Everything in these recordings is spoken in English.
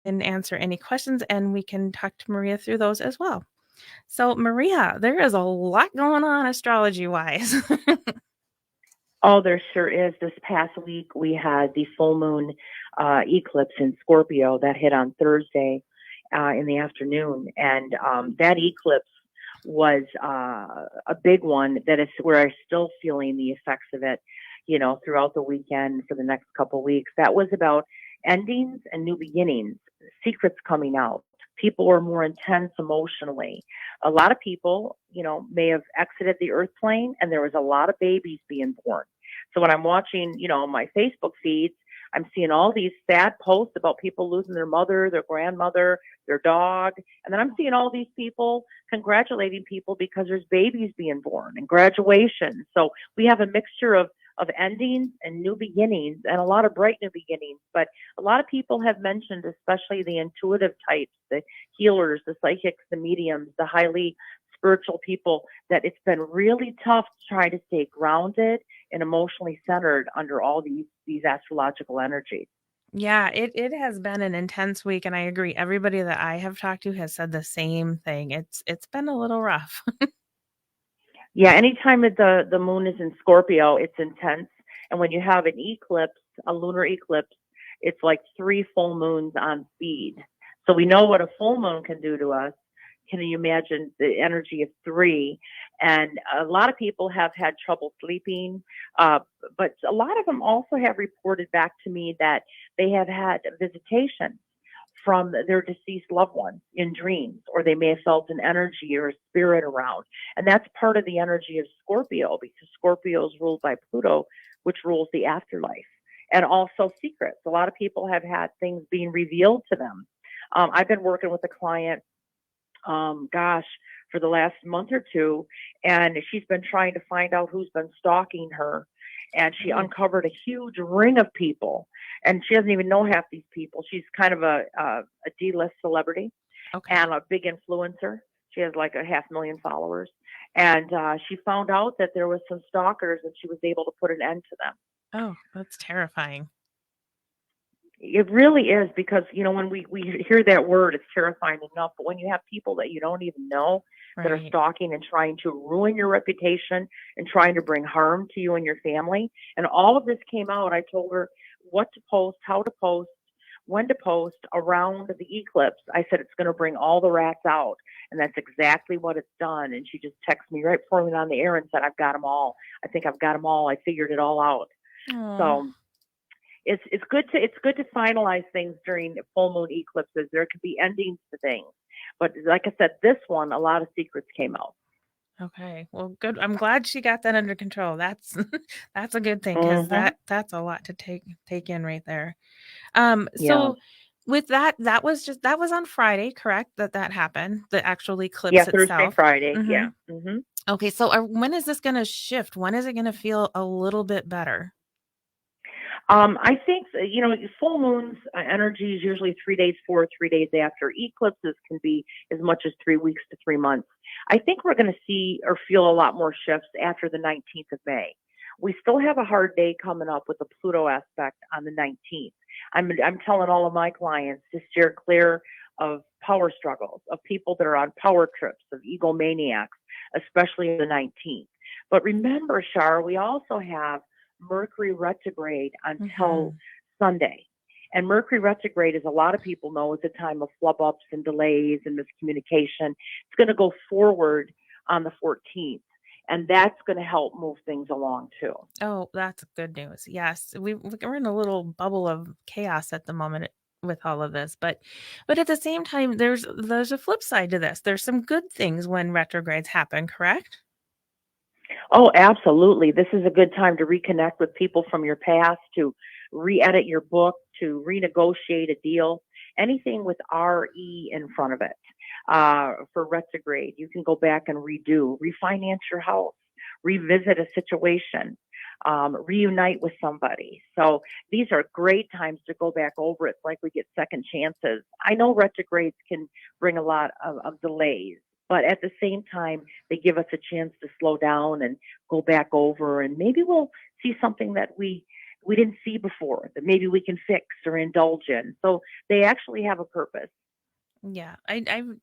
and answer any questions, and we can talk to Maria through those as well. So, Maria, there is a lot going on astrology wise. Oh, there sure is. This past week, we had the full moon eclipse in Scorpio that hit on Thursday in the afternoon. And that eclipse was a big one that is where I'm still feeling the effects of it, throughout the weekend for the next couple of weeks. That was about endings and new beginnings, secrets coming out. People were more intense emotionally. A lot of people, may have exited the earth plane, and there was a lot of babies being born. So when I'm watching, my Facebook feeds, I'm seeing all these sad posts about people losing their mother, their grandmother, their dog. And then I'm seeing all these people congratulating people because there's babies being born and graduation. So we have a mixture of endings and new beginnings, and a lot of bright new beginnings. But a lot of people have mentioned, especially the intuitive types, the healers, the psychics, the mediums, the highly spiritual people, that it's been really tough to try to stay grounded and emotionally centered under all these astrological energies. Yeah, it has been an intense week, and I agree. Everybody that I have talked to has said the same thing. It's been a little rough. Yeah, anytime that the moon is in Scorpio, it's intense. And when you have an eclipse, a lunar eclipse, it's like three full moons on speed. So we know what a full moon can do to us. Can you imagine the energy of three? And a lot of people have had trouble sleeping, uh, but a lot of them also have reported back to me that they have had visitation from their deceased loved ones in dreams, or they may have felt an energy or a spirit around. And that's part of the energy of Scorpio, because Scorpio is ruled by Pluto, which rules the afterlife, and also secrets. A lot of people have had things being revealed to them. I've been working with a client, gosh, for the last month or two, and she's been trying to find out who's been stalking her. And she Ooh, uncovered a huge ring of people, and she doesn't even know half these people. She's kind of a D-list celebrity okay. and a big influencer. She has like a 500,000 followers, and she found out that there was some stalkers, and she was able to put an end to them. Oh, that's terrifying. It really is, because when we hear that word, it's terrifying enough. But when you have people that you don't even know that are Right. stalking and trying to ruin your reputation and trying to bring harm to you and your family, and all of this came out, I told her what to post, how to post, when to post around the eclipse. I said it's going to bring all the rats out, and that's exactly what it's done. And she just texted me right before we went on the air and said, "I've got them all. I think I've got them all. I figured it all out." Oh, So it's good to finalize things during full moon eclipses. There could be endings to things, but like I said, this one, a lot of secrets came out. okay. Well, good. I'm glad she got that under control. That's that's a good thing because Hmm. that's a lot to take in right there. Yeah, So with that, that was on Friday, correct? That happened, the actual eclipse yeah. Thursday, itself. Friday. Mm-hmm. Yeah. Hmm. Okay, so when is this going to shift? When is it going to feel a little bit better? I think full moons energy is usually 3 days before, 3 days after. Eclipses can be as much as 3 weeks to 3 months. I think we're going to see or feel a lot more shifts after the 19th of May. We still have a hard day coming up with the Pluto aspect on the 19th. I'm telling all of my clients to steer clear of power struggles, of people that are on power trips, of egomaniacs, especially the 19th. But remember, Shar, we also have Mercury retrograde until Mhm. Sunday. And Mercury retrograde, as a lot of people know, is a time of flub ups and delays and miscommunication. It's going to go forward on the 14th, and that's going to help move things along too. Oh, that's good news. Yes, we're in a little bubble of chaos at the moment with all of this, but at the same time, there's a flip side to this. There's some good things when retrogrades happen, correct? Oh, absolutely. This is a good time to reconnect with people from your past, to re edit your book, to renegotiate a deal, anything with RE in front of it. For retrograde, you can go back and redo, refinance your house, revisit a situation, reunite with somebody. So these are great times to go back over it. It's like we get second chances. I know retrogrades can bring a lot of delays, but at the same time, they give us a chance to slow down and go back over, and maybe we'll see something that we we didn't see before that maybe we can fix or indulge in. So they actually have a purpose. Yeah, I'm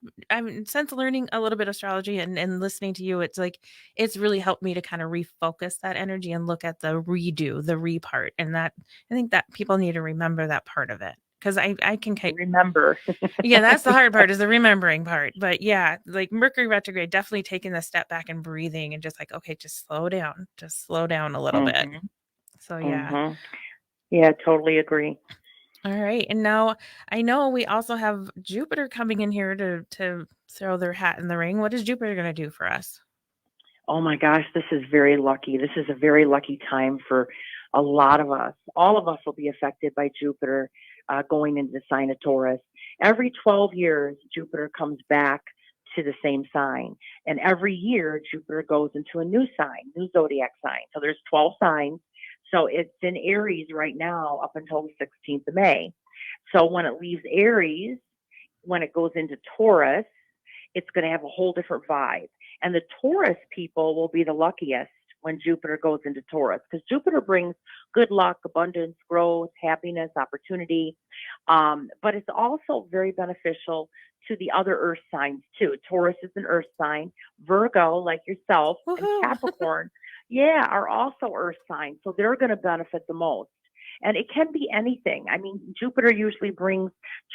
since learning a little bit of astrology and listening to you, it's like it's really helped me to kind of refocus that energy and look at the redo, the re part, and that I think that people need to remember that part of it because I can Remember. yeah, that's the hard part is the remembering part. But yeah, like Mercury retrograde, definitely taking the step back and breathing and just like okay, just slow down a little bit. Hmm. So yeah. Hmm. Yeah, totally agree. All right. And now I know we also have Jupiter coming in here to throw their hat in the ring. What is Jupiter going to do for us? Oh my gosh, this is very lucky. This is a very lucky time for a lot of us. All of us will be affected by Jupiter going into the sign of Taurus. Every 12 years, Jupiter comes back to the same sign. And every year, Jupiter goes into a new sign, new zodiac sign. So there's 12 signs. So it's in Aries right now up until the 16th of May. So when it leaves Aries, when it goes into Taurus, it's going to have a whole different vibe. And the Taurus people will be the luckiest when Jupiter goes into Taurus because Jupiter brings good luck, abundance, growth, happiness, opportunity. But it's also very beneficial to the other earth signs too. Taurus is an earth sign. Virgo, like yourself, and Woohoo! Capricorn, yeah, are also earth signs. So they're going to benefit the most. And it can be anything. I mean, Jupiter usually brings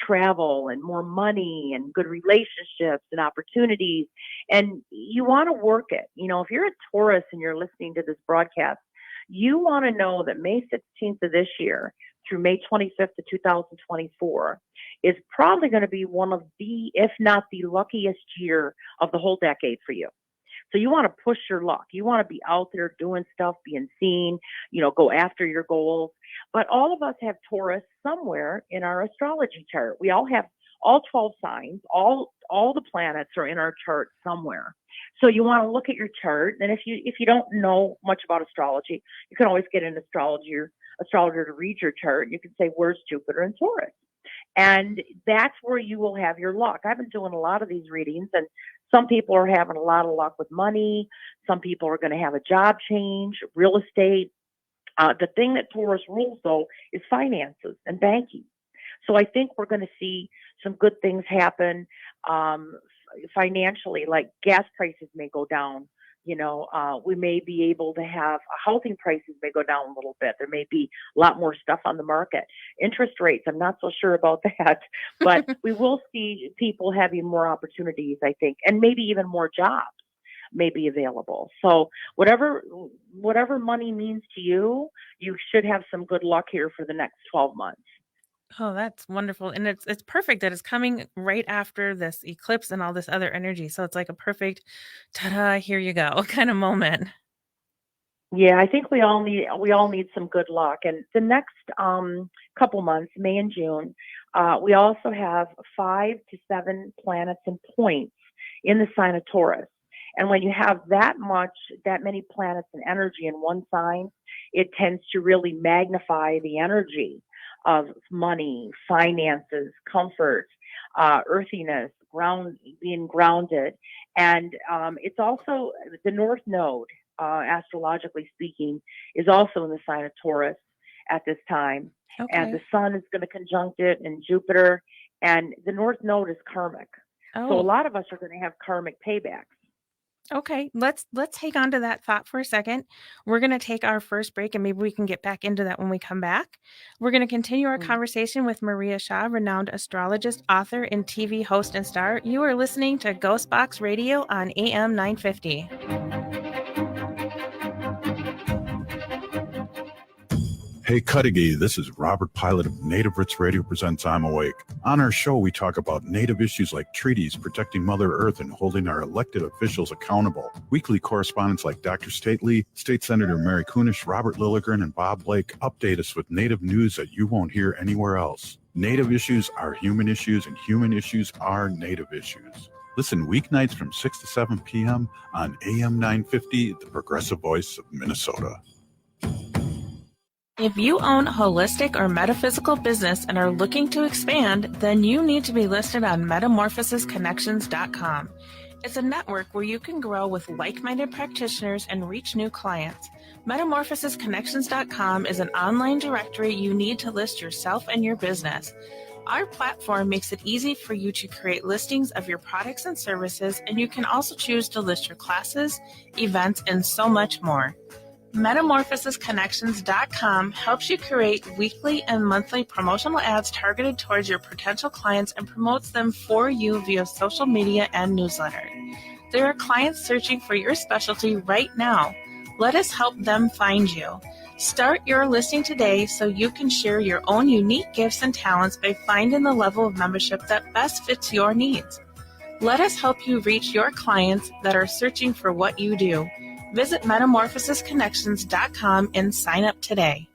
travel and more money and good relationships and opportunities. And you want to work it. You know, if you're a Taurus and you're listening to this broadcast, you want to know that May 16th of this year through May 25th of 2024 is probably going to be one of the, if not the luckiest year of the whole decade for you. So you want to push your luck. You want to be out there doing stuff, being seen, you know, go after your goals. But all of us have Taurus somewhere in our astrology chart. We all have all 12 signs, all the planets are in our chart somewhere. So you want to look at your chart. And if you don't know much about astrology, you can always get an astrologer to read your chart. You can say, where's Jupiter in Taurus? And that's where you will have your luck. I've been doing a lot of these readings, and some people are having a lot of luck with money. Some people are going to have a job change, real estate. The thing that Taurus rules, though, is finances and banking. So I think we're going to see some good things happen financially, like gas prices may go down. You know, we may be able to have housing prices may go down a little bit. There may be a lot more stuff on the market. Interest rates, I'm not so sure about that, but we will see people having more opportunities, I think, and maybe even more jobs may be available. So whatever money means to you, you should have some good luck here for the next 12 months. Oh, that's wonderful. And it's perfect that it's coming right after this eclipse and all this other energy. So it's like a perfect ta-da, here you go kind of moment. Yeah, I think we all need some good luck. And the next couple months, May and June, we also have 5 to 7 planets and points in the sign of Taurus. And when you have that many planets and energy in one sign, it tends to really magnify the energy of money, finances, comfort, earthiness, being grounded. And it's also the North Node, astrologically speaking, is also in the sign of Taurus at this time. Okay. And the sun is going to conjunct it and Jupiter. And the North Node is karmic. Oh. So a lot of us are going to have karmic paybacks. Okay, let's hang on to that thought for a second. We're going to take our first break and maybe we can get back into that when we come back. We're going to continue our conversation with Maria Shaw, renowned astrologist, author, and TV host and star. You are listening to Ghostbox Radio on AM 950. Hey Cudahy, this is Robert Pilot of Native Roots Radio presents I'm Awake. On our show, we talk about Native issues like treaties, protecting Mother Earth, and holding our elected officials accountable. Weekly correspondents like Dr. Stately, State Senator Mary Kunish, Robert Lilligren, and Bob Blake update us with Native news that you won't hear anywhere else. Native issues are human issues, and human issues are Native issues. Listen weeknights from 6 to 7 p.m. on AM 950, the progressive voice of Minnesota. If you own a holistic or metaphysical business and are looking to expand, then you need to be listed on metamorphosisconnections.com. It's a network where you can grow with like-minded practitioners and reach new clients. Metamorphosisconnections.com is an online directory you need to list yourself and your business. Our platform makes it easy for you to create listings of your products and services, and you can also choose to list your classes, events, and so much more. Metamorphosisconnections.com helps you create weekly and monthly promotional ads targeted towards your potential clients and promotes them for you via social media and newsletter. There are clients searching for your specialty right now. Let us help them find you. Start your listing today so you can share your own unique gifts and talents by finding the level of membership that best fits your needs. Let us help you reach your clients that are searching for what you do. Visit metamorphosisconnections.com and sign up today.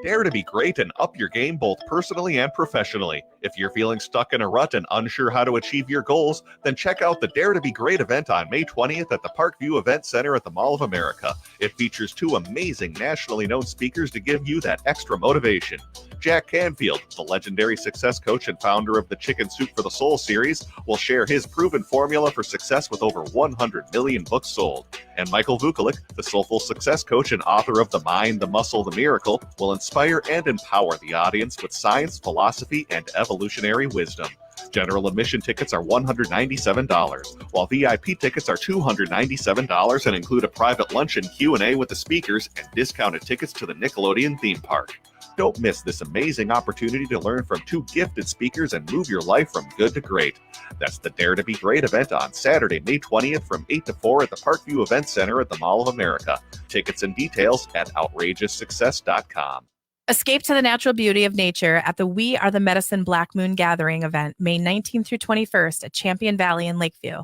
Dare to be great and up your game both personally and professionally. If you're feeling stuck in a rut and unsure how to achieve your goals, then check out the Dare to be Great event on May 20th at the Parkview Event Center at the Mall of America. It features two amazing nationally known speakers to give you that extra motivation. Jack Canfield, the legendary success coach and founder of the Chicken Soup for the Soul series, will share his proven formula for success with over 100 million books sold. And Michael Vukovic, the soulful success coach and author of The Mind, the Muscle, the Miracle, will inspire and empower the audience with science, philosophy, and evolutionary wisdom. General admission tickets are $197, while VIP tickets are $297 and include a private lunch and Q&A with the speakers and discounted tickets to the Nickelodeon theme park. Don't miss this amazing opportunity to learn from two gifted speakers and move your life from good to great. That's the Dare to be Great event on Saturday, May 20th from 8 to 4 at the Parkview Event Center at the Mall of America. Tickets and details at outrageoussuccess.com. Escape to the natural beauty of nature at the We Are the Medicine Black Moon Gathering event, May 19th through 21st at Champion Valley in Lakeview.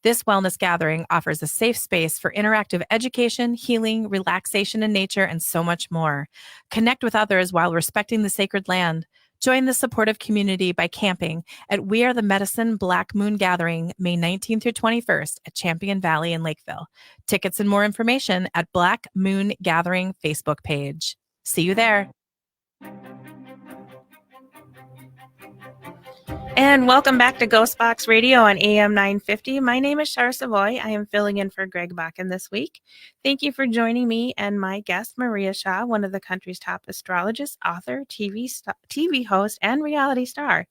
This wellness gathering offers a safe space for interactive education, healing, relaxation in nature, and so much more. Connect with others while respecting the sacred land. Join the supportive community by camping at We Are the Medicine Black Moon Gathering, May 19th through 21st at Champion Valley in Lakeville. Tickets and more information at Black Moon Gathering Facebook page. See you there. And welcome back to Ghostbox Radio on AM 950. My name is Char Savoy. I am filling in for Greg Bakken this week. Thank you for joining me and my guest, Maria Shaw, one of the country's top astrologists, author, TV host, and reality star.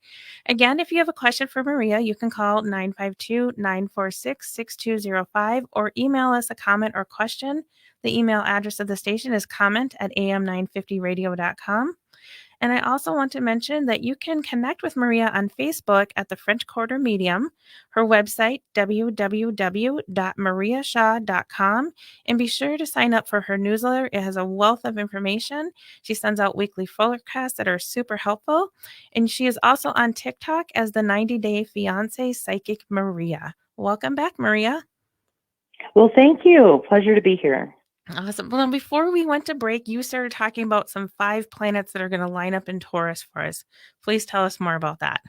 Again, if you have a question for Maria, you can call 952-946-6205 or email us a comment or question. The email address of the station is comment@am950radio.com. And I also want to mention that you can connect with Maria on Facebook at the French Quarter Medium, her website, www.mariashaw.com, and be sure to sign up for her newsletter. It has a wealth of information. She sends out weekly forecasts that are super helpful. And she is also on TikTok as the 90-Day Fiance Psychic Maria. Welcome back, Maria. Well, thank you. Pleasure to be here. Awesome. Well, before we went to break, you started talking about some 5 planets that are going to line up in Taurus for us. Please tell us more about that.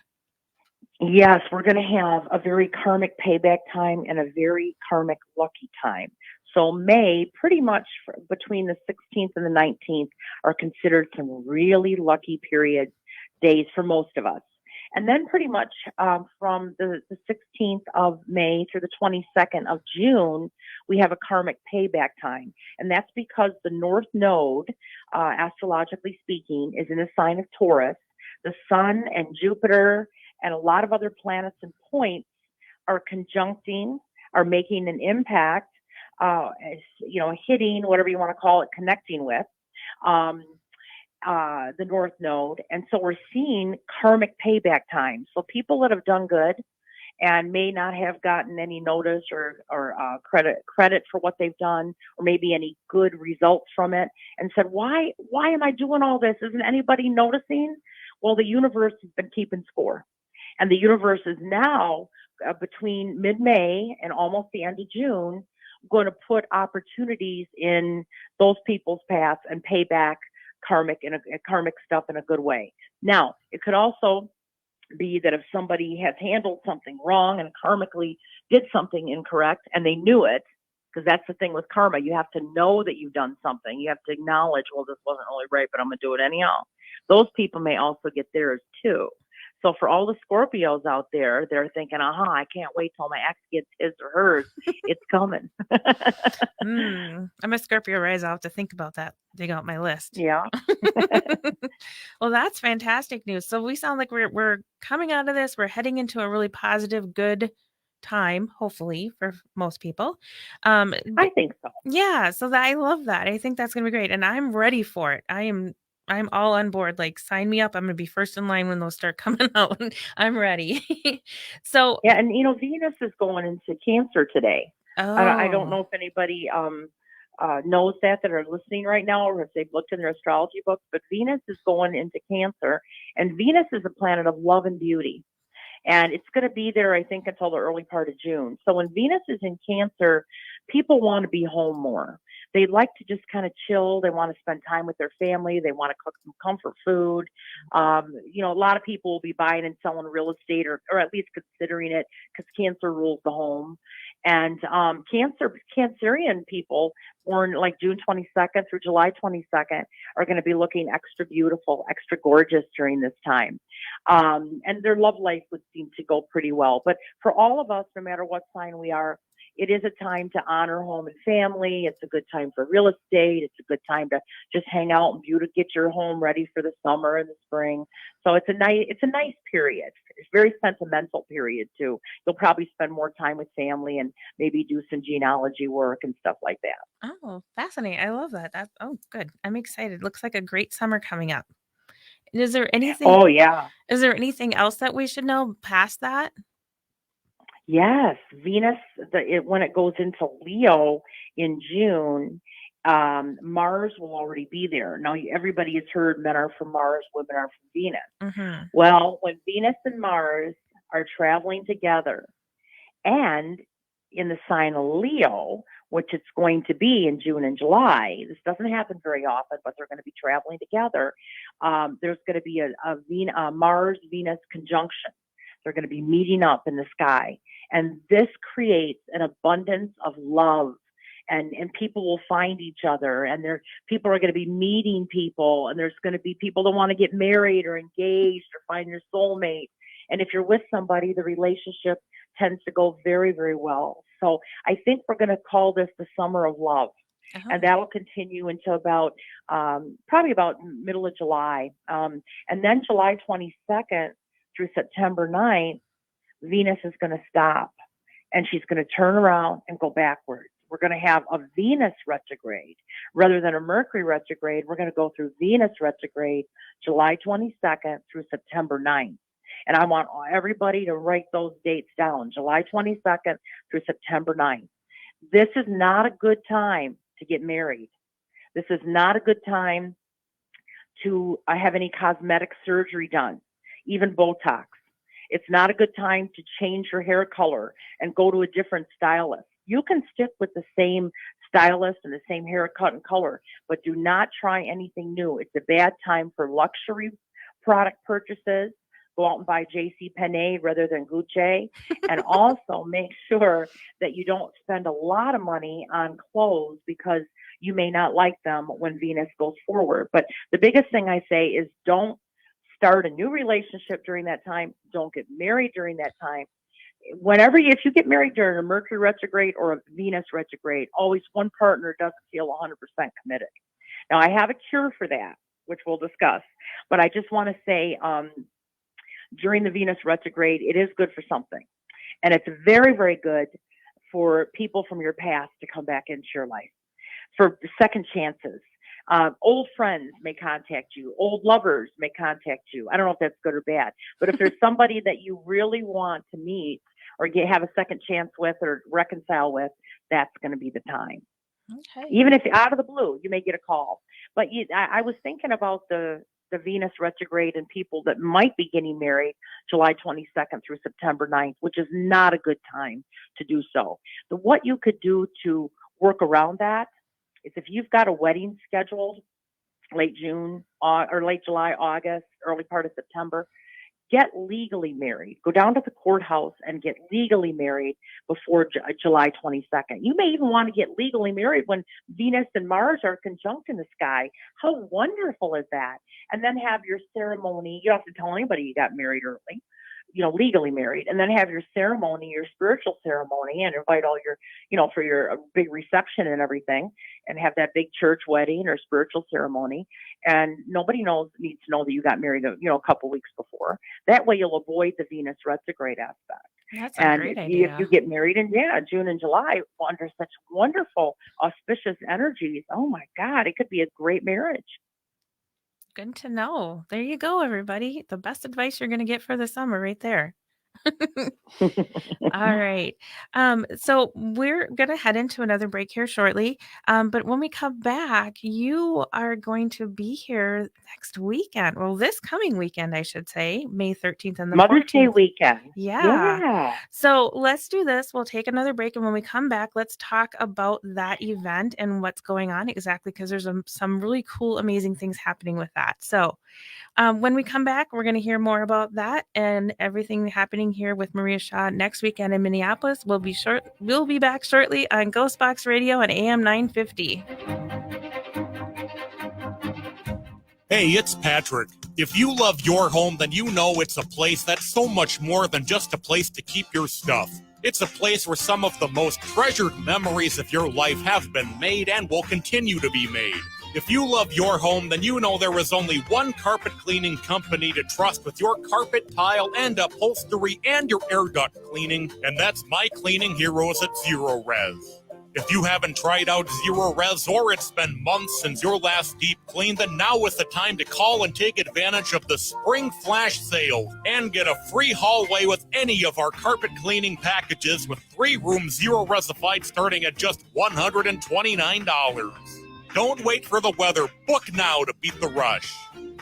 Yes, we're going to have a very karmic payback time and a very karmic lucky time. So May, pretty much between the 16th and the 19th, are considered some really lucky period days for most of us. And then pretty much from the 16th of May through the 22nd of June, we have a karmic payback time. And that's because the North Node, astrologically speaking, is in the sign of Taurus. The Sun and Jupiter and a lot of other planets and points are conjuncting, are making an impact, hitting, whatever you want to call it, connecting with the North Node. And so we're seeing karmic payback time. So people that have done good and may not have gotten any notice or credit for what they've done, or maybe any good results from it, and said, why am I doing all this? Isn't anybody noticing? Well, the universe has been keeping score. And the universe is now, between mid-May and almost the end of June, going to put opportunities in those people's paths and pay back karmic stuff in a good way. Now, it could also be that if somebody has handled something wrong and karmically did something incorrect and they knew it, because that's the thing with karma, you have to know that you've done something. You have to acknowledge, well, this wasn't really right, but I'm going to do it anyhow. Those people may also get theirs too. So for all the Scorpios out there, they're thinking, I can't wait till my ex gets his or hers. It's coming. I'm a Scorpio rising. I'll have to think about that. Dig out my list. Yeah. Well, that's fantastic news. So we sound like we're coming out of this. We're heading into a really positive, good time, hopefully for most people. I think so. Yeah, so I love that. I think that's gonna be great, and I'm ready for it. I'm all on board. Like, sign me up. I'm gonna be first in line when those start coming out. I'm ready. So, Yeah, and Venus is going into Cancer today. I don't know if anybody knows that are listening right now, or if they've looked in their astrology books, but Venus is going into Cancer, and Venus is a planet of love and beauty. And it's going to be there, I think, until the early part of June. So when Venus is in Cancer, people want to be home more. They like to just kind of chill. They want to spend time with their family. They want to cook some comfort food. A lot of people will be buying and selling real estate, or at least considering it, because Cancer rules the home. And Cancerian people born like June 22nd through July 22nd are going to be looking extra beautiful, extra gorgeous during this time. And their love life would seem to go pretty well. But for all of us, no matter what sign we are, it is a time to honor home and family. It's a good time for real estate. It's a good time to just hang out and get your home ready for the summer and the spring. So it's a nice period. It's a very sentimental period too. You'll probably spend more time with family and maybe do some genealogy work and stuff like that. Oh, fascinating. I love that. Good. I'm excited. Looks like a great summer coming up. Is there anything? Oh yeah. Is there anything else that we should know past that? Yes, Venus, when it goes into Leo in June, Mars will already be there. Now, everybody has heard men are from Mars, women are from Venus. Mm-hmm. Well, when Venus and Mars are traveling together, and in the sign of Leo, which it's going to be in June and July, this doesn't happen very often, but they're going to be traveling together. There's going to be a Mars-Venus conjunction. They're going to be meeting up in the sky. And this creates an abundance of love. And people will find each other, and people are going to be meeting people, and there's going to be people that want to get married or engaged or find your soulmate. And if you're with somebody, the relationship tends to go very, very well. So I think we're going to call this the summer of love. Uh-huh. And that will continue until probably about middle of July. And then July 22nd through September 9th, Venus is going to stop, and she's going to turn around and go backwards. We're going to have a Venus retrograde rather than a Mercury retrograde. We're going to go through Venus retrograde July 22nd through September 9th. And I want everybody to write those dates down, July 22nd through September 9th. This is not a good time to get married. This is not a good time to have any cosmetic surgery done, even Botox. It's not a good time to change your hair color and go to a different stylist. You can stick with the same stylist and the same haircut and color, but do not try anything new. It's a bad time for luxury product purchases. Go out and buy JCPenney rather than Gucci. And also make sure that you don't spend a lot of money on clothes because you may not like them when Venus goes forward. But the biggest thing I say is don't start a new relationship during that time. Don't get married during that time. If you get married during a Mercury retrograde or a Venus retrograde, always one partner doesn't feel 100% committed. Now, I have a cure for that, which we'll discuss. But I just want to say, during the Venus retrograde, it is good for something. And it's very, very good for people from your past to come back into your life, for second chances. Old friends may contact you. Old lovers may contact you. I don't know if that's good or bad, but if there's somebody that you really want to meet or have a second chance with or reconcile with, that's going to be the time. Okay. Even if out of the blue, you may get a call. But I was thinking about the Venus retrograde and people that might be getting married July 22nd through September 9th, which is not a good time to do so. So what you could do to work around that is if you've got a wedding scheduled late June or late July, August, early part of September, get legally married. Go down to the courthouse and get legally married before July 22nd. You may even want to get legally married when Venus and Mars are conjunct in the sky. How wonderful is that? And then have your ceremony. You don't have to tell anybody you got married early, legally married, and then have your ceremony, your spiritual ceremony, and invite all your, for your big reception and everything, and have that big church wedding or spiritual ceremony. And nobody needs to know that you got married, a couple weeks before. That way you'll avoid the Venus retrograde aspect. That's a great idea. If you get married in June and July under such wonderful, auspicious energies, oh my God, it could be a great marriage. Good to know. There you go, everybody. The best advice you're going to get for the summer right there. All right. So we're going to head into another break here shortly. But when we come back, you are going to be here next weekend. Well, this coming weekend, I should say, May 13th and the Mother's 14th. Day weekend. Yeah. So let's do this. We'll take another break. And when we come back, let's talk about that event and what's going on exactly, because there's some really cool, amazing things happening with that. So when we come back, we're going to hear more about that and everything happening here with Maria Shaw next weekend in Minneapolis. We'll be back shortly on Ghostbox Radio and AM 950. Hey, it's Patrick. If you love your home, then you know it's a place that's so much more than just a place to keep your stuff. It's a place where some of the most treasured memories of your life have been made and will continue to be made. If you love your home, then you know there is only one carpet cleaning company to trust with your carpet, tile, and upholstery and your air duct cleaning, and that's My Cleaning Heroes at Zero Res. If you haven't tried out Zero Res or it's been months since your last deep clean, then now is the time to call and take advantage of the spring flash sale and get a free hallway with any of our carpet cleaning packages with 3-room Zero Resified starting at just $129. Don't wait for the weather. Book now to beat the rush.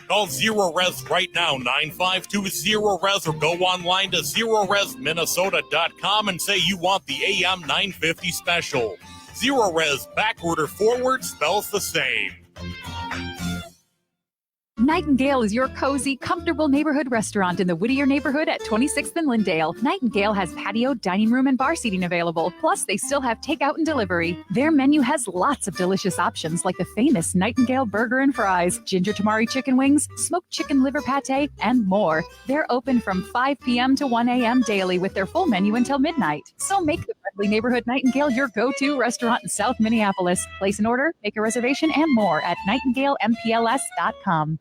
Call Zero Res right now, 952-ZERO-RES, or go online to ZeroResMinnesota.com and say you want the AM 950 special. Zero Res, backward or forward, spells the same. Nightingale is your cozy, comfortable neighborhood restaurant in the Whittier neighborhood at 26th and Lindale. Nightingale has patio, dining room, and bar seating available. Plus, they still have takeout and delivery. Their menu has lots of delicious options like the famous Nightingale burger and fries, ginger tamari chicken wings, smoked chicken liver pate, and more. They're open from 5 p.m. to 1 a.m. daily with their full menu until midnight. So make the friendly neighborhood Nightingale your go-to restaurant in South Minneapolis. Place an order, make a reservation, and more at nightingalempls.com.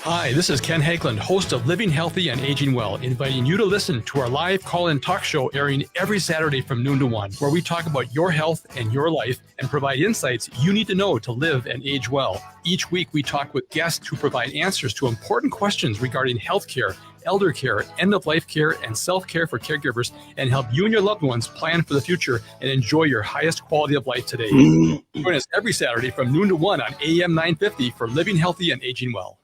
Hi, this is Ken Hageland, host of Living Healthy and Aging Well, inviting you to listen to our live call-in talk show airing every Saturday from noon to 1, where we talk about your health and your life and provide insights you need to know to live and age well. Each week, we talk with guests who provide answers to important questions regarding healthcare, elder care, end-of-life care, and self-care for caregivers, and help you and your loved ones plan for the future and enjoy your highest quality of life today. Join us every Saturday from noon to 1 on AM 950 for Living Healthy and Aging Well.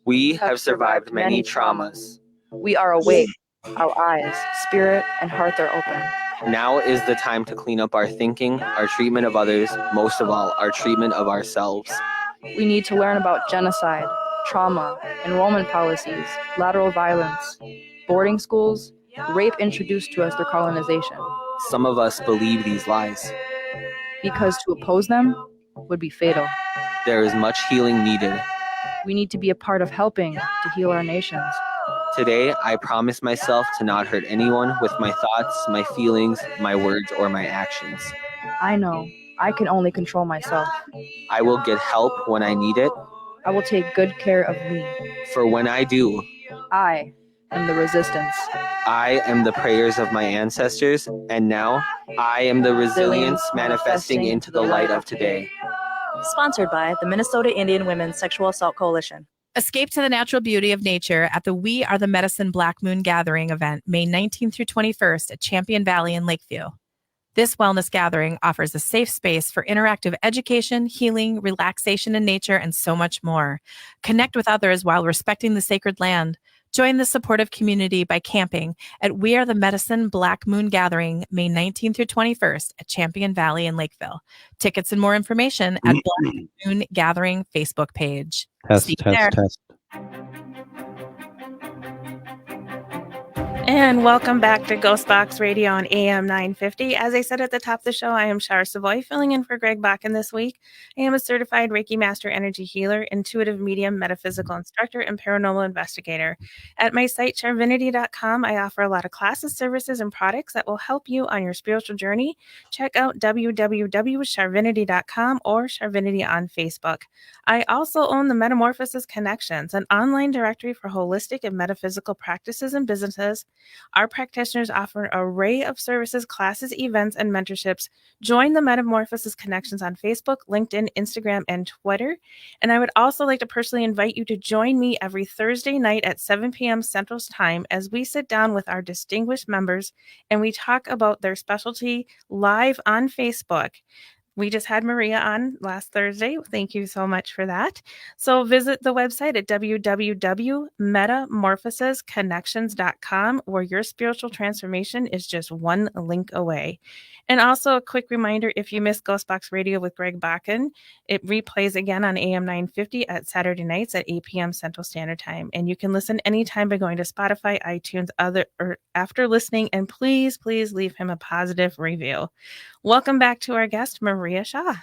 We have survived many traumas. We are awake. Our eyes, spirit, and heart are open. Now is the time to clean up our thinking, our treatment of others, most of all, our treatment of ourselves. We need to learn about genocide, trauma, enrollment policies, lateral violence, boarding schools, rape introduced to us through colonization. Some of us believe these lies. Because to oppose them would be fatal. There is much healing needed. We need to be a part of helping to heal our nations. Today, I promise myself to not hurt anyone with my thoughts, my feelings, my words, or my actions. I know I can only control myself. I will get help when I need it. I will take good care of me. For when I do, I am the resistance. I am the prayers of my ancestors, and now I am the resilience manifesting into the light of today. Sponsored by the Minnesota Indian Women's Sexual Assault Coalition. Escape to the natural beauty of nature at the We Are the Medicine Black Moon Gathering event, May 19th through 21st at Champion Valley in Lakeview. This wellness gathering offers a safe space for interactive education, healing, relaxation in nature, and so much more. Connect with others while respecting the sacred land. Join the supportive community by camping at We Are the Medicine Black Moon Gathering, May 19th through 21st at Champion Valley in Lakeville. Tickets and more information at Black Moon Gathering Facebook page. Test. And welcome back to Ghostbox Radio on AM 950. As I said at the top of the show, I am Shar Savoy, filling in for Greg Bakken this week. I am a certified Reiki Master Energy Healer, intuitive medium, metaphysical instructor, and paranormal investigator. At my site, charvinity.com, I offer a lot of classes, services, and products that will help you on your spiritual journey. Check out www.charvinity.com or Charvinity on Facebook. I also own the Metamorphosis Connections, an online directory for holistic and metaphysical practices and businesses. Our practitioners offer an array of services, classes, events, and mentorships. Join the Metamorphosis Connections on Facebook, LinkedIn, Instagram, and Twitter. And I would also like to personally invite you to join me every Thursday night at 7 p.m. Central Time as we sit down with our distinguished members and we talk about their specialty live on Facebook. We just had Maria on last Thursday. Thank you so much for that. So visit the website at www.metamorphosisconnections.com, where your spiritual transformation is just one link away. And also a quick reminder, if you missed Ghostbox Radio with Greg Bakken, it replays again on AM 950 at Saturday nights at 8 p.m. Central Standard Time. And you can listen anytime by going to Spotify, iTunes, after listening. And please leave him a positive review. Welcome back to our guest, Maria Shaw.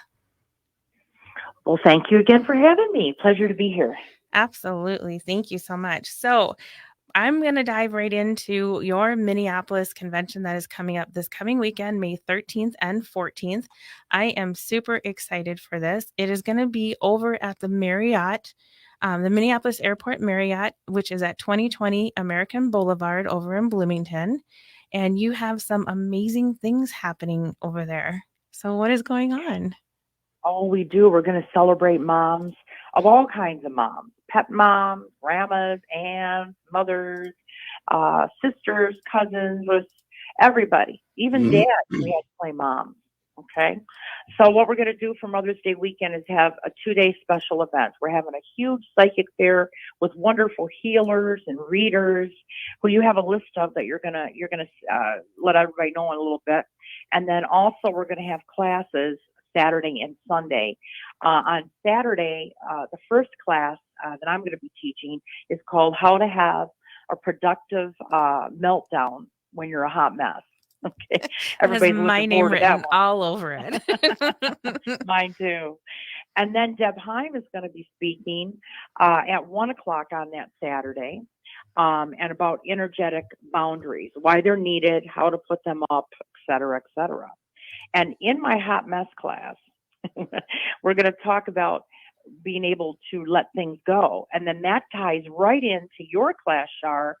Well, thank you again for having me. Pleasure to be here. Absolutely. Thank you so much. So I'm going to dive right into your Minneapolis convention that is coming up this coming weekend, May 13th and 14th. I am super excited for this. It is going to be over at the Marriott, the Minneapolis Airport Marriott, which is at 2020 American Boulevard over in Bloomington. And you have some amazing things happening over there. So what is going on? Oh, we do. We're going to celebrate moms of all kinds of moms. Pet moms, grandmas, aunts, mothers, sisters, cousins, everybody. Even dads, we had to play moms. Okay. So what we're going to do for Mother's Day weekend is have a 2-day special event. We're having a huge psychic fair with wonderful healers and readers who you have a list of that you're going to let everybody know in a little bit. And then also we're going to have classes Saturday and Sunday. On Saturday, the first class that I'm going to be teaching is called How to Have a Productive Meltdown When You're a Hot Mess. Okay, everybody's my name written all over it. Mine too. And then Deb Heim is going to be speaking at 1 o'clock on that Saturday, and about energetic boundaries, why they're needed, how to put them up, et cetera, et cetera. And in my hot mess class, we're going to talk about being able to let things go. And then that ties right into your class, Shar,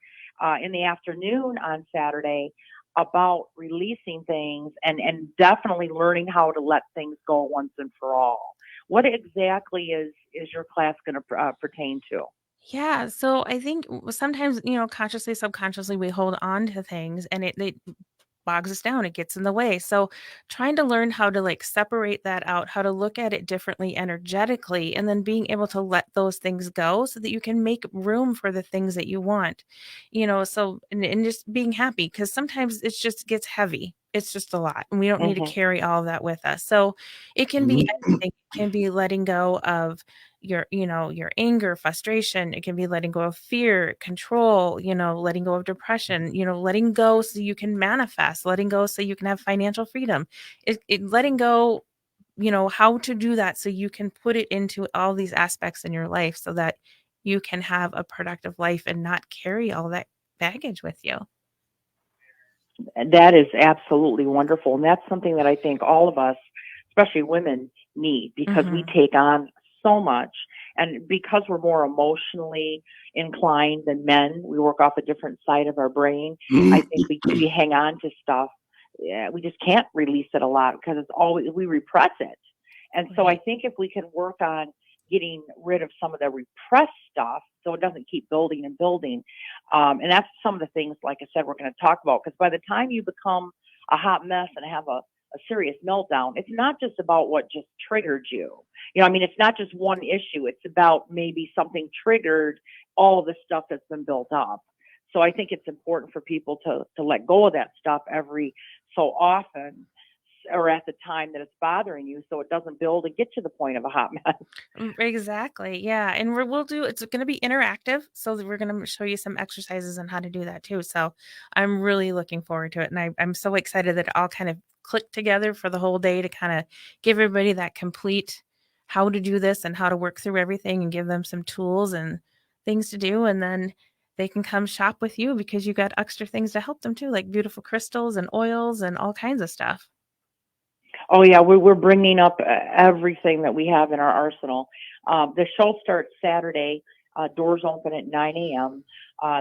in the afternoon on Saturday, about releasing things and definitely learning how to let things go once and for all. What exactly is your class going to pertain to? Yeah, so I think sometimes, consciously, subconsciously, we hold on to things and it bogs us down. It gets in the way. So trying to learn how to separate that out, how to look at it differently energetically, and then being able to let those things go so that you can make room for the things that you want, so, and just being happy, because sometimes it just gets heavy. It's just a lot and we don't need to carry all of that with us. So it can be anything. It can be letting go of your anger, frustration. It can be letting go of fear, control, letting go of depression, letting go so you can manifest, letting go so you can have financial freedom. Letting go, how to do that so you can put it into all these aspects in your life so that you can have a productive life and not carry all that baggage with you. That is absolutely wonderful. And that's something that I think all of us, especially women, need, because we take on so much. And because we're more emotionally inclined than men, we work off a different side of our brain. I think we hang on to stuff. Yeah, we just can't release it a lot because it's always, we repress it. And so I think if we can work on getting rid of some of the repressed stuff so it doesn't keep building and building. And that's some of the things, like I said, we're going to talk about, because by the time you become a hot mess and have a serious meltdown, it's not just about what just triggered you. It's not just one issue. It's about maybe something triggered all of the stuff that's been built up. So I think it's important for people to let go of that stuff every so often, or at the time that it's bothering you, so it doesn't build and get to the point of a hot mess. Exactly. Yeah. And we'll do, it's going to be interactive. So that we're going to show you some exercises on how to do that too. So I'm really looking forward to it. And I'm so excited that it all kind of clicked together for the whole day to kind of give everybody that complete how to do this and how to work through everything and give them some tools and things to do. And then they can come shop with you because you got extra things to help them too, like beautiful crystals and oils and all kinds of stuff. Oh yeah, we're bringing up everything that we have in our arsenal. The show starts Saturday. Doors open at 9 a.m.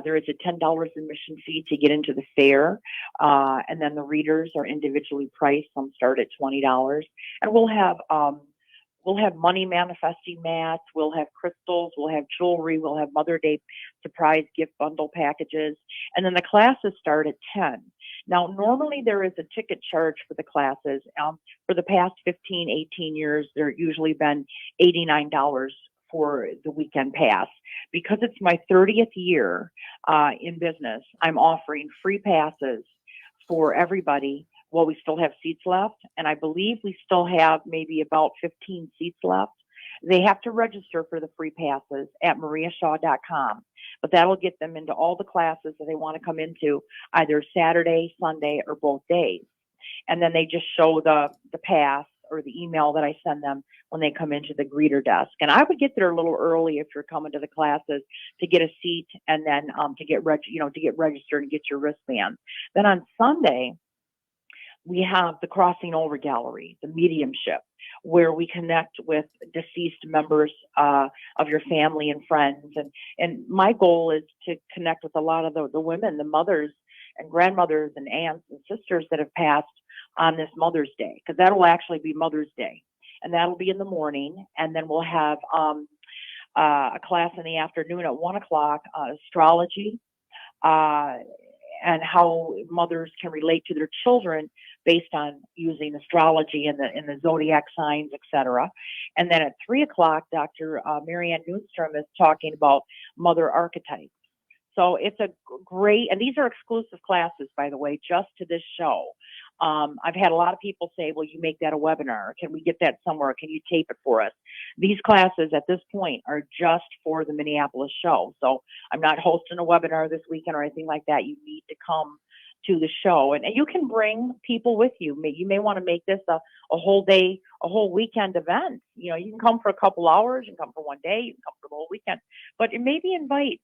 There is a $10 admission fee to get into the fair, and then the readers are individually priced. Some start at $20, and we'll have money manifesting mats. We'll have crystals. We'll have jewelry. We'll have Mother Day surprise gift bundle packages, and then the classes start at 10. Now, normally there is a ticket charge for the classes. For the past 15, 18 years, there usually been $89 for the weekend pass. Because it's my 30th year in business, I'm offering free passes for everybody while we still have seats left. And I believe we still have maybe about 15 seats left. They have to register for the free passes at mariashaw.com, but that'll get them into all the classes that they want to come into, either Saturday, Sunday, or both days. And then they just show the pass or the email that I send them when they come into the greeter desk. And I would get there a little early if you're coming to the classes to get a seat, and then to get registered and get your wristband. Then on Sunday, we have the Crossing Over Gallery, the mediumship, where we connect with deceased members of your family and friends. And my goal is to connect with a lot of the women, the mothers and grandmothers and aunts and sisters that have passed on this Mother's Day, because that'll actually be Mother's Day. And that'll be in the morning. And then we'll have a class in the afternoon at 1 o'clock, astrology, and how mothers can relate to their children based on using astrology and the zodiac signs, etc. And then at 3 o'clock, Dr. Marianne Newstrom is talking about mother archetypes. So it's a great, and these are exclusive classes, by the way, just to this show. I've had a lot of people say, well, you make that a webinar. Can we get that somewhere? Can you tape it for us? These classes at this point are just for the Minneapolis show. So I'm not hosting a webinar this weekend or anything like that. You need to come to the show, and you can bring people with you. You may want to make this a whole day, a whole weekend event. You know, you can come for a couple hours, you can come for one day, you can come for the whole weekend, but maybe invite.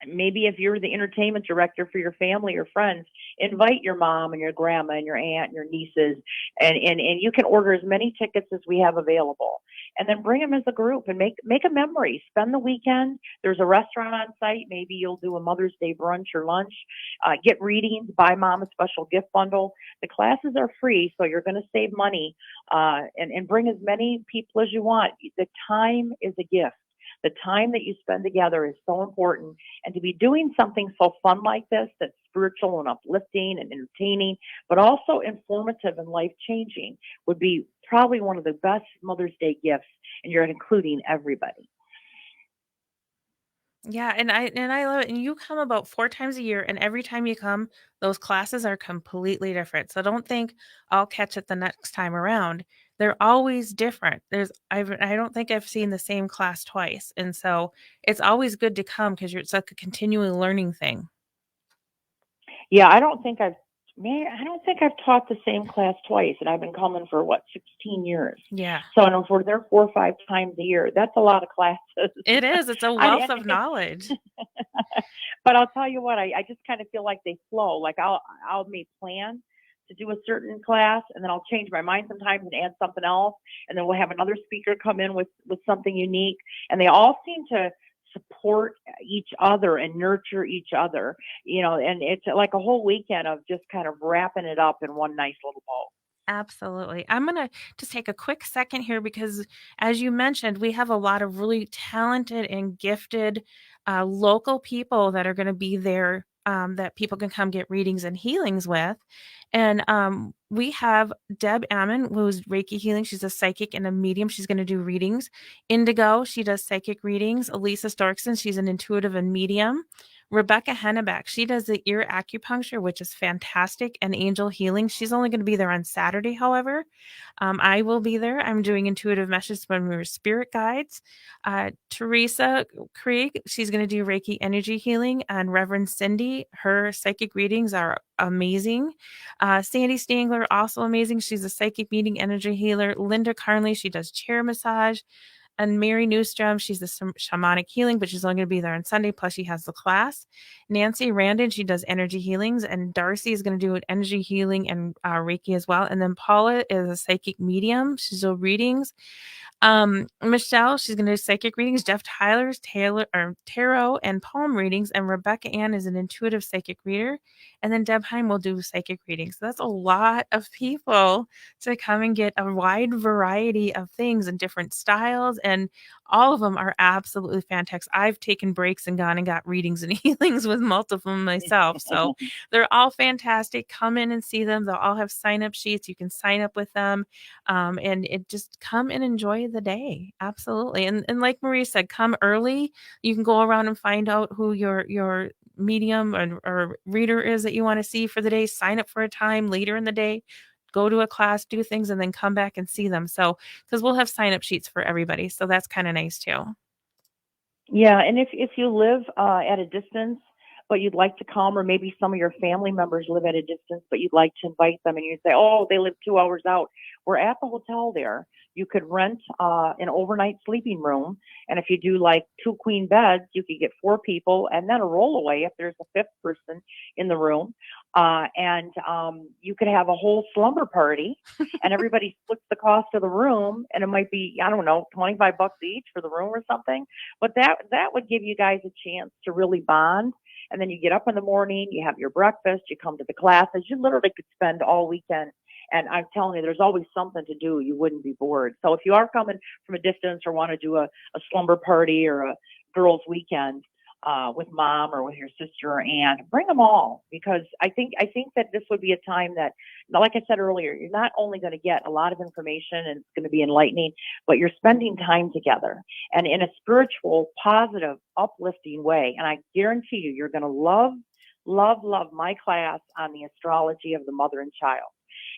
Maybe if you're the entertainment director for your family or friends, invite your mom and your grandma and your aunt and your nieces, and you can order as many tickets as we have available, and then bring them as a group and make a memory. Spend the weekend. There's a restaurant on site. Maybe you'll do a Mother's Day brunch or lunch. Get readings. Buy mom a special gift bundle. The classes are free, so you're going to save money, and bring as many people as you want. The time is a gift. The time that you spend together is so important, and to be doing something so fun like this that's spiritual and uplifting and entertaining, but also informative and life-changing would be probably one of the best Mother's Day gifts, and you're including everybody. Yeah, and I love it. And you come about 4 times a year, and every time you come, those classes are completely different. So don't think I'll catch it the next time around. They're always different. I don't think I've seen the same class twice, and so it's always good to come because it's like a continually learning thing. Yeah, I don't think I've taught the same class twice, and I've been coming for 16 years. Yeah. So, and if we're there 4 or 5 times a year, that's a lot of classes. It is. It's a wealth of knowledge. But I'll tell you what, I just kind of feel like they flow. Like I'll make plans to do a certain class, and then I'll change my mind sometimes and add something else, and then we'll have another speaker come in with something unique, and they all seem to support each other and nurture each other, and it's like a whole weekend of just kind of wrapping it up in one nice little bow. Absolutely. I'm going to just take a quick second here because, as you mentioned, we have a lot of really talented and gifted local people that are going to be there that people can come get readings and healings with. And we have Deb Ammon, who's Reiki healing. She's a psychic and a medium. She's going to do readings. Indigo, she does psychic readings. Elisa Storkson, she's an intuitive and medium. Rebecca Hennebeck, she does the ear acupuncture, which is fantastic, and angel healing. She's only going to be there on Saturday, however. I will be there. I'm doing intuitive messages from her spirit guides. Teresa Krieg, she's going to do Reiki energy healing. And Reverend Cindy, her psychic readings are amazing. Sandy Stangler, also amazing. She's a psychic medium energy healer. Linda Carnley, she does chair massage. And Mary Newstrom, she's the shamanic healing, but she's only going to be there on Sunday. Plus, she has the class. Nancy Randon, she does energy healings. And Darcy is going to do an energy healing and Reiki as well. And then Paula is a psychic medium. She's doing readings. Michelle, she's going to do psychic readings. Jeff Tyler's tarot and palm readings. And Rebecca Ann is an intuitive psychic reader. And then Deb Heim will do psychic readings. So that's a lot of people to come and get a wide variety of things and different styles. And all of them are absolutely fantastic. I've taken breaks and gone and got readings and healings with multiple myself. So they're all fantastic. Come in and see them. They'll all have sign-up sheets. You can sign up with them. And it just come and enjoy the day. Absolutely. And like Maria said, come early. You can go around and find out who your medium or reader is that you want to see for the day. Sign up for a time later in the day. Go to a class, do things, and then come back and see them. So, because we'll have sign-up sheets for everybody. So that's kind of nice too. Yeah, and if you live at a distance, but you'd like to come, or maybe some of your family members live at a distance, but you'd like to invite them, and you say, oh, they live 2 hours out. We're at the hotel there. You could rent an overnight sleeping room, and if you do like 2 queen beds, you could get 4 people, and then a rollaway if there's a 5th person in the room. And you could have a whole slumber party, and everybody splits the cost of the room, and it might be, I don't know, $25 each for the room or something. But that would give you guys a chance to really bond. And then you get up in the morning, you have your breakfast, you come to the classes. You literally could spend all weekend. And I'm telling you, there's always something to do. You wouldn't be bored. So if you are coming from a distance or want to do a slumber party or a girls' weekend with mom or with your sister or aunt, bring them all, because I think that this would be a time that, like I said earlier, you're not only going to get a lot of information and it's going to be enlightening, but you're spending time together and in a spiritual, positive, uplifting way. And I guarantee you, you're going to love my class on the astrology of the mother and child.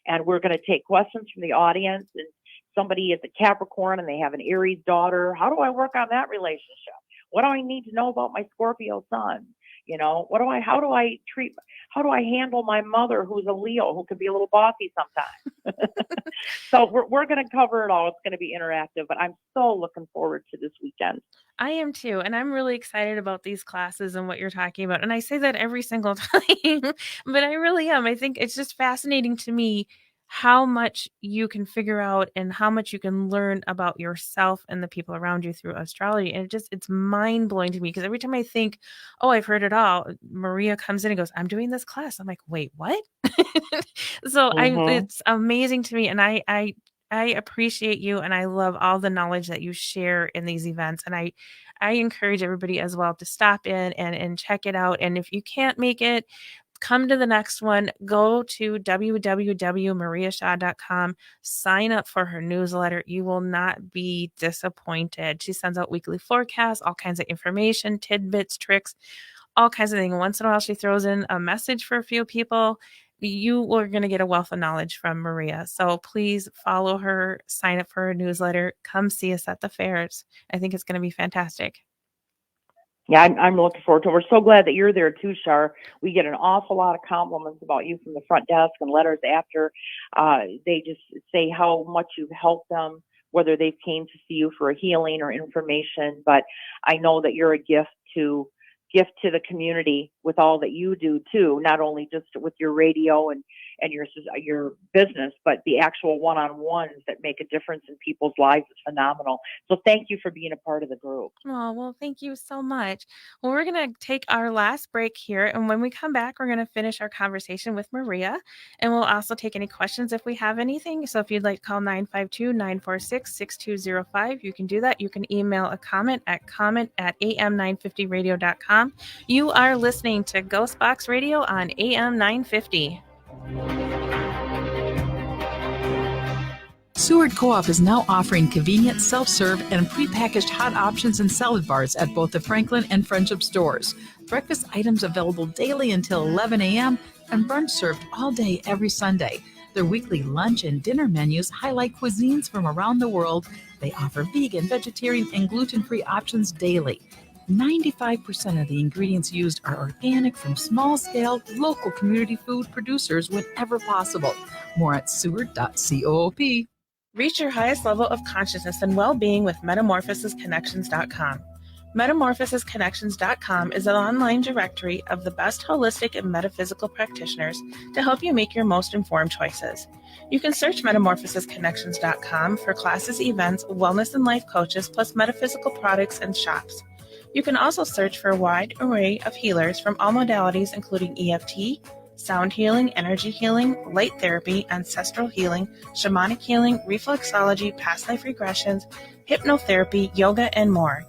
And we're going to take questions from the audience. And somebody is a Capricorn and they have an Aries daughter. How do I work on that relationship? What do I need to know about my Scorpio son? You know, how do I handle my mother who's a Leo, who can be a little bossy sometimes? So we're going to cover it all. It's going to be interactive, but I'm so looking forward to this weekend. I am too. And I'm really excited about these classes and what you're talking about. And I say that every single time, but I really am. I think it's just fascinating to me how much you can figure out and how much you can learn about yourself and the people around you through astrology. And it's mind blowing to me, because every time I think, oh, I've heard it all, Maria comes in and goes, I'm doing this class. I'm like, wait, what? So it's amazing to me. And I appreciate you, and I love all the knowledge that you share in these events. And I encourage everybody as well to stop in and check it out. And if you can't make it, come to the next one. Go to www.mariashaw.com. Sign up for her newsletter. You will not be disappointed. She sends out weekly forecasts, all kinds of information, tidbits, tricks, all kinds of things. Once in a while, she throws in a message for a few people. You are going to get a wealth of knowledge from Maria. So please follow her, sign up for her newsletter, come see us at the fairs. I think it's going to be fantastic. Yeah, I'm looking forward to it. We're so glad that you're there too, Shar. We get an awful lot of compliments about you from the front desk and letters after. They just say how much you've helped them, whether they came to see you for a healing or information. But I know that you're a gift to the community with all that you do too, not only just with your radio and your business, but the actual one-on-ones that make a difference in people's lives is phenomenal. So thank you for being a part of the group. Oh, well, thank you so much. Well, we're going to take our last break here. And when we come back, we're going to finish our conversation with Maria. And we'll also take any questions if we have anything. So if you'd like to call 952-946-6205, you can do that. You can email a comment at am950radio.com. You are listening to Ghostbox Radio on AM 950. Seward Co-op is now offering convenient self-serve and prepackaged hot options and salad bars at both the Franklin and Friendship stores. Breakfast items available daily until 11 a.m. and brunch served all day every Sunday. Their weekly lunch and dinner menus highlight cuisines from around the world. They offer vegan, vegetarian, and gluten-free options daily. 95% of the ingredients used are organic from small-scale, local community food producers whenever possible. More at seward.coop. Reach your highest level of consciousness and well-being with metamorphosisconnections.com. Metamorphosisconnections.com is an online directory of the best holistic and metaphysical practitioners to help you make your most informed choices. You can search metamorphosisconnections.com for classes, events, wellness and life coaches, plus metaphysical products and shops. You can also search for a wide array of healers from all modalities, including EFT, sound healing, energy healing, light therapy, ancestral healing, shamanic healing, reflexology, past life regressions, hypnotherapy, yoga, and more.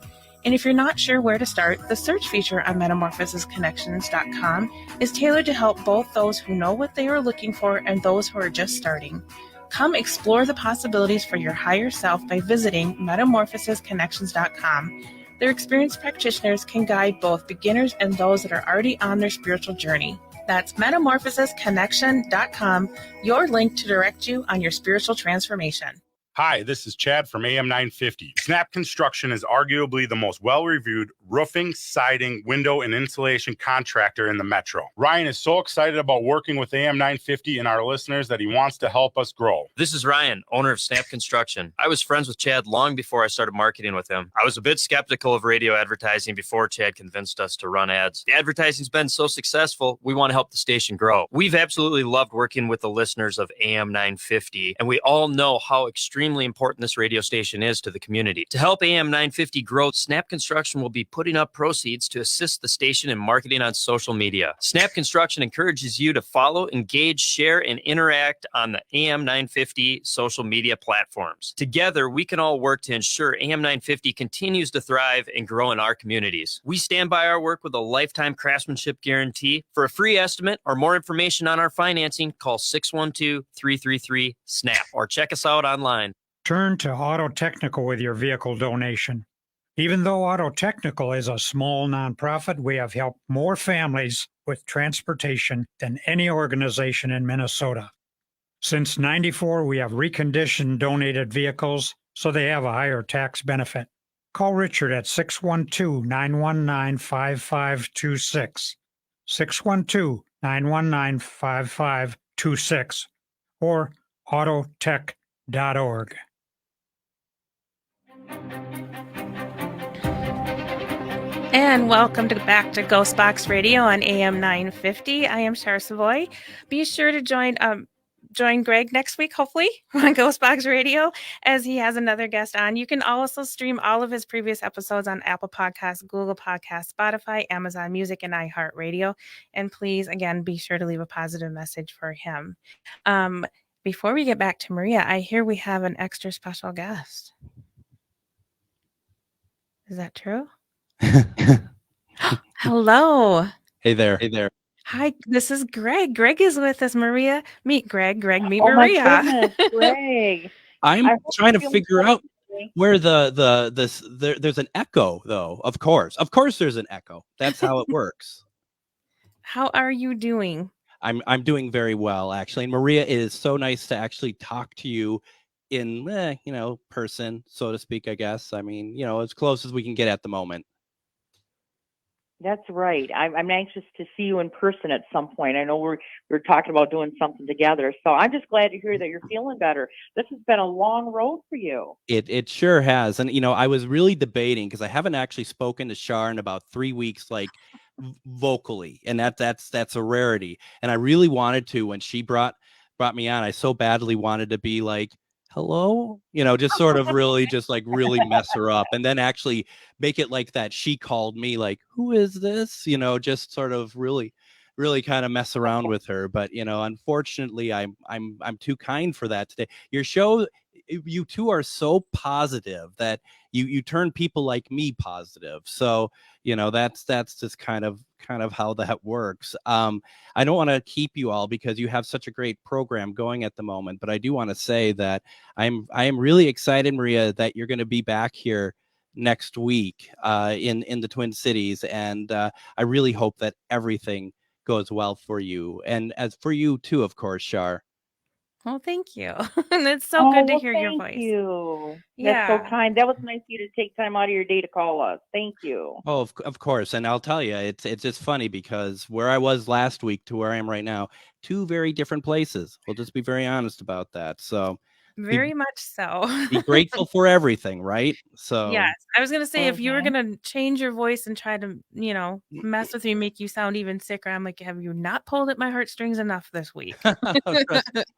And if you're not sure where to start, the search feature on metamorphosisconnections.com is tailored to help both those who know what they are looking for and those who are just starting. Come explore the possibilities for your higher self by visiting metamorphosisconnections.com. Their experienced practitioners can guide both beginners and those that are already on their spiritual journey. That's metamorphosisconnection.com, your link to direct you on your spiritual transformation. Hi, this is Chad from AM 950. Snap Construction is arguably the most well-reviewed roofing, siding, window, and insulation contractor in the metro. Ryan is so excited about working with AM 950 and our listeners that he wants to help us grow. This is Ryan, owner of Snap Construction. I was friends with Chad long before I started marketing with him. I was a bit skeptical of radio advertising before Chad convinced us to run ads. The advertising's been so successful, we want to help the station grow. We've absolutely loved working with the listeners of AM 950, and we all know how extremely important this radio station is to the community. To help AM 950 grow, Snap Construction will be putting up proceeds to assist the station in marketing on social media. Snap Construction encourages you to follow, engage, share, and interact on the AM 950 social media platforms. Together, we can all work to ensure AM 950 continues to thrive and grow in our communities. We stand by our work with a lifetime craftsmanship guarantee. For a free estimate or more information on our financing, call 612-333-SNAP or check us out online. Turn to Auto Technical with your vehicle donation. Even though Auto Technical is a small nonprofit, we have helped more families with transportation than any organization in Minnesota. Since '94, we have reconditioned donated vehicles so they have a higher tax benefit. Call Richard at 612-919-5526, 612-919-5526, or autotech.org. And welcome back to Ghostbox Radio on AM 950. I am Char Savoy. Be sure to join Greg next week, hopefully, on Ghostbox Radio, as he has another guest on. You can also stream all of his previous episodes on Apple Podcasts, Google Podcasts, Spotify, Amazon Music, and iHeartRadio. And please, again, be sure to leave a positive message for him. Before we get back to Maria, I hear we have an extra special guest. Is that true? Hello. Hey there. Hey there. Hi, this is Greg. Greg is with us. Maria, meet Greg. Greg, meet Oh Maria. my goodness, Greg. I'm trying to figure out where there's an echo though. Of course there's an echo. That's how it works. How are you doing? I'm doing very well actually. And Maria, it is so nice to actually talk to you in person, so to speak, I guess. I mean, as close as we can get at the moment. That's right. I'm anxious to see you in person at some point. I know we're talking about doing something together. So I'm just glad to hear that you're feeling better. This has been a long road for you. It sure has. And, I was really debating because I haven't actually spoken to Char in about 3 weeks, like vocally. And that's a rarity. And I really wanted to, when she brought me on, I so badly wanted to be like, hello, just sort of really just like really mess her up and then actually make it like that. She called me like, who is this? Just sort of really kind of mess around with her. But, unfortunately, I'm too kind for that today. Your show you two are so positive that you turn people like me positive. So, that's just kind of how that works. I don't want to keep you all because you have such a great program going at the moment, but I do want to say that I am really excited, Maria, that you're going to be back here next week in the Twin Cities, and I really hope that everything goes well for you, and as for you too, of course, Shar. Well, thank you. And it's so good to Well, hear your thank voice. you. That's so Yeah. kind. That was nice of you to take time out of your day to call us. Thank you. Oh, of course, and I'll tell you, it's just funny because where I was last week to where I am right now, two very different places. We'll just be very honest about that. So Very much so. be grateful for everything, right? So Yes. I was going to say, if you were Mhm. going to change your voice and try to, mess with you, make you sound even sicker, I'm like, have you not pulled at my heartstrings enough this week?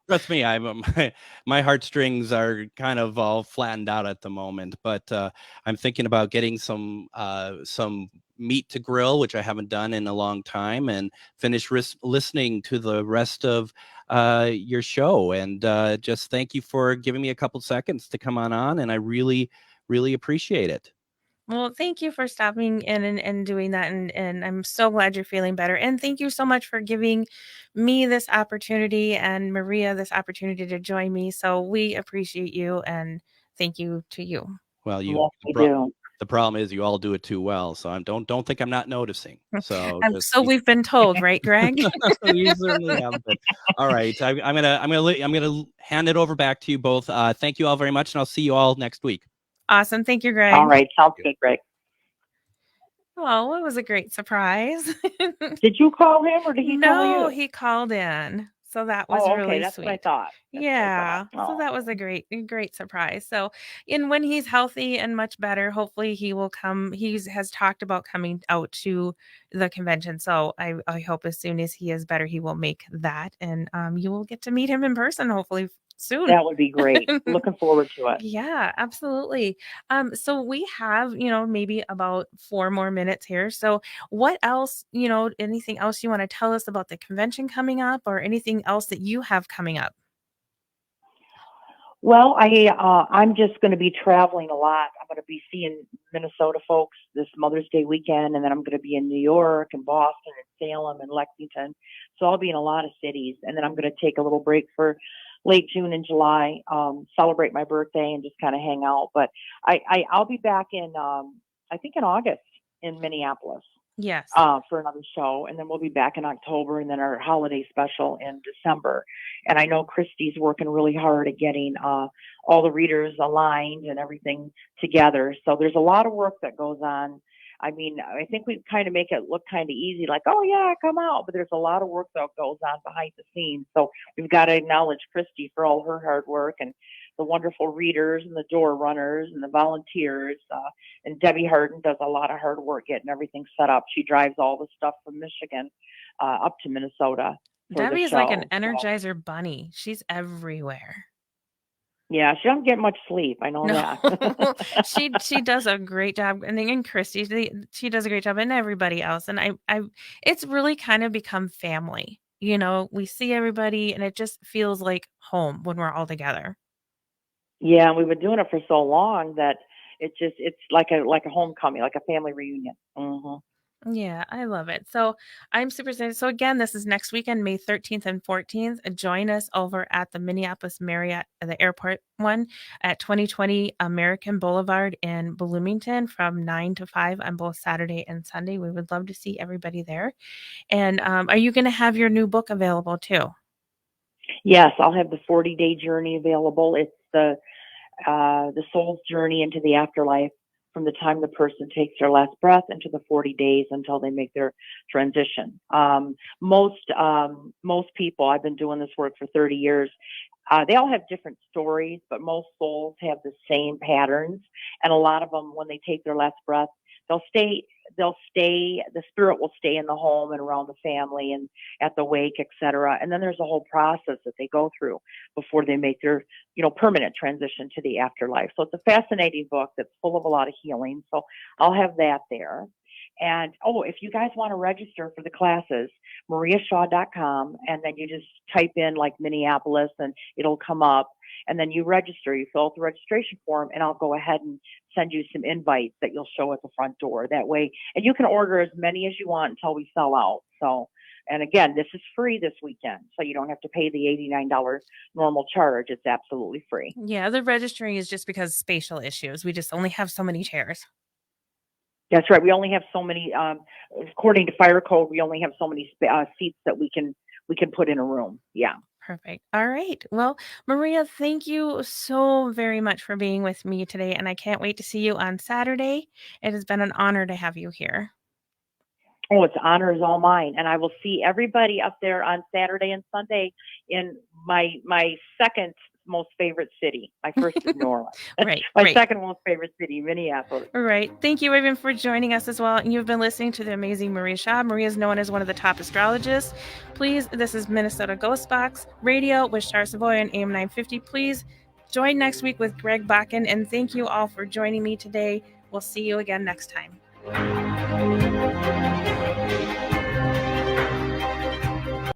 trust me, my heartstrings are kind of all flattened out at the moment, but I'm thinking about getting some meat to grill, which I haven't done in a long time, and finish listening to the rest of your show. And just thank you for giving me a couple seconds to come on, and I really, really appreciate it. Well, thank you for stopping in and doing that. And I'm so glad you're feeling better. And thank you so much for giving me this opportunity and Maria this opportunity to join me. So we appreciate you and thank you to you. Well, Yes, we do. the problem is you all do it too well, so don't think I'm not noticing. So So we've been told, right, Greg? you certainly have been. All right, I'm gonna hand it over back to you both. Thank you all very much, and I'll see you all next week. Awesome. Thank you, Greg. All right. Sounds good, Greg. Oh, it was a great surprise. Did you call him or did he call No, you? he called in. So that was Oh, okay. really That's sweet. what I thought. Yeah. So Oh. that was a great surprise. So, and when he's healthy and much better, hopefully he will come. Has talked about coming out to the convention. So I hope as soon as he is better, he will make that, and you will get to meet him in person hopefully soon. That would be great. Looking forward to it. Yeah, absolutely. So we have, maybe about 4 more minutes here. So what else, anything else you want to tell us about the convention coming up or anything else that you have coming up? Well, I'm just going to be traveling a lot. I'm going to be seeing Minnesota folks this Mother's Day weekend, and then I'm going to be in New York and Boston and Salem and Lexington. So I'll be in a lot of cities, and then I'm going to take a little break for late June and July, celebrate my birthday and just kind of hang out. But I'll be back in I think in August in Minneapolis. Yes. For another show, and then we'll be back in October, and then our holiday special in December. And I know Christy's working really hard at getting all the readers aligned and everything together. So there's a lot of work that goes on. I mean, I think we kind of make it look kind of easy, like, oh yeah, come out, but there's a lot of work that goes on behind the scenes. So we've got to acknowledge Christy for all her hard work, and the wonderful readers and the door runners and the volunteers. And Debbie Harden does a lot of hard work getting everything set up. She drives all the stuff from Michigan up to Minnesota. Debbie is like an Energizer bunny. She's everywhere. Yeah, she doesn't get much sleep. I know that. she does a great job, and Christy, she does a great job, and everybody else. And I it's really kind of become family. We see everybody, and it just feels like home when we're all together. Yeah, and we've been doing it for so long that it's like a homecoming, like a family reunion. Mm-hmm. Yeah, I love it. So I'm super excited. So again, this is next weekend, May 13th and 14th. Join us over at the Minneapolis Marriott, the airport one, at 2020 American Boulevard in Bloomington from 9 to 5 on both Saturday and Sunday. We would love to see everybody there. And are you going to have your new book available too? Yes, I'll have the 40-day journey available. It's the soul's journey into the afterlife from the time the person takes their last breath into the 40 days until they make their transition. Most people, I've been doing this work for 30 years, they all have different stories, but most souls have the same patterns. And a lot of them, when they take their last breath, the spirit will stay in the home and around the family and at the wake, etc. And then there's a whole process that they go through before they make their, permanent transition to the afterlife. So it's a fascinating book that's full of a lot of healing. So I'll have that there. And if you guys want to register for the classes, mariashaw.com, and then you just type in like Minneapolis and it'll come up, and then you register. You fill out the registration form, and I'll go ahead and send you some invites that you'll show at the front door. That way, and you can order as many as you want until we sell out. So, and again, this is free this weekend, so you don't have to pay the $89 normal charge. It's absolutely free. Yeah, the registering is just because spatial issues. We just only have so many chairs. That's right. We only have so many, according to fire code, we only have so many seats that we can put in a room. Yeah. Perfect. All right. Well, Maria, thank you so very much for being with me today, and I can't wait to see you on Saturday. It has been an honor to have you here. Oh, it's honor is all mine. And I will see everybody up there on Saturday and Sunday in my second most favorite city. My first is New Orleans. Right. My second most favorite city, Minneapolis. All right. Thank you, everyone, for joining us as well. And you've been listening to the amazing Maria Shaw. Maria is known as one of the top astrologists. Please, this is Minnesota Ghostbox Radio with Char Savoy on AM 950. Please join next week with Greg Bakken. And thank you all for joining me today. We'll see you again next time.